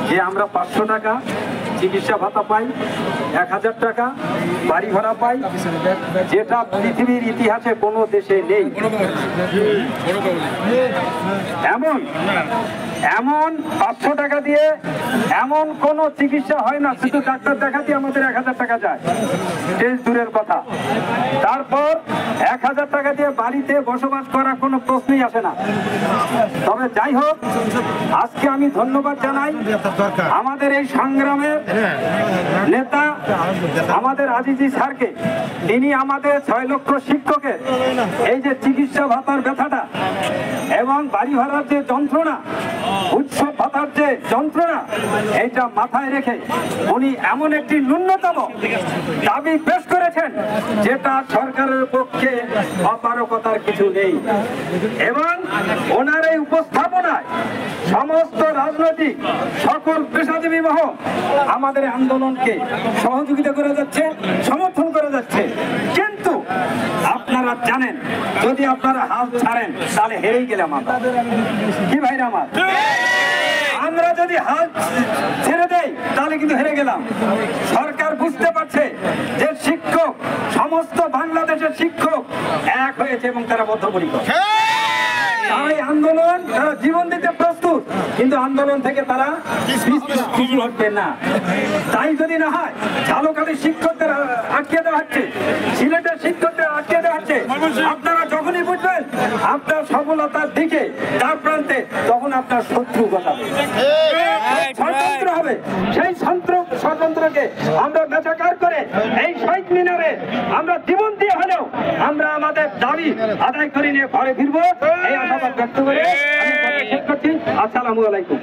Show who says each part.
Speaker 1: যে আমরা 500 টাকা চিকিৎসা ভাতা পাই, 1000 টাকা বাড়ি ভাড়া পাই, যেটা পৃথিবীর ইতিহাসে কোনো দেশে নেই। এমন 500 টাকা দিয়ে এমন কোনো চিকিৎসা হয় না, শুধু ডাক্তার দেখাতে আমাদের 1000 টাকা যায়, টেস্ট দূরের কথা। তারপর 1000 টাকা দিয়ে বাড়িতে বসবাস করার কোনো প্রশ্নই আসে না। তবে যাই হোক, আজকে আমি ধন্যবাদ জানাই আমাদের এই সংগ্রামের নেতা আমাদের আজিজি স্যারকে। তিনি আমাদের 6 লক্ষ শিক্ষকের এই যে চিকিৎসা ভাতার ব্যথাটা এবং বাড়ি ভাড়ার যে যন্ত্রণা, উৎসব ভাতার যে যন্ত্রণা, এইটা মাথায় রেখে উনি এমন একটি ন্যূনতম দাবি পেশ করেছেন যেটা সরকারের পক্ষে অপারগতার কিছু নেই। এবং ওনার এই উপস্থাপনায় সমস্ত রাজনৈতিক সকল পেশাজীবী মহল আমাদের আন্দোলনকে সহযোগিতা করে যাচ্ছে, সমর্থন করে যাচ্ছে। কিন্তু আপনারা জানেন, যদি আপনারা হাল ছাড়েন তাহলে হেরেই গেলাম আমরা। কি ভাইরা আমার, আমরা যদি হাল ছেড়ে দেই তাহলে কিন্তু হেরে গেলাম। সরকার বুঝতে পারছে যে শিক্ষক, সমস্ত বাংলাদেশের শিক্ষক এক হয়েছে এবং তারা বদ্ধপরিকর। তাই আন্দোলন, তারা জীবন দিতে প্রস্তুত, কিন্তু আন্দোলন থেকে তারা পিছু হটবে না। তাই যদি না হয়, ঝালকাঠির শিক্ষকদের আটকে দেওয়া হচ্ছে, সিলেটের শিক্ষকদের আটকে দেওয়া হচ্ছে। আপনারা যখনই বুঝবেন আপনার সফলতার দিকে তার প্রান্তে, তখন আপনার শত্রু গজাবে, ষড়যন্ত্র হবে। সেই ষড়যন্ত্রকে আমরা বেচাকার করে এই শহীদ মিনারে আমরা জীবন দিয়ে হলেও আমরা আমাদের দাবি আদায় করে নিয়ে ঘরে ফিরবো, এই আশাবাদ ব্যক্ত করে আমি শেষ করছি। আসসালামু আলাইকুম।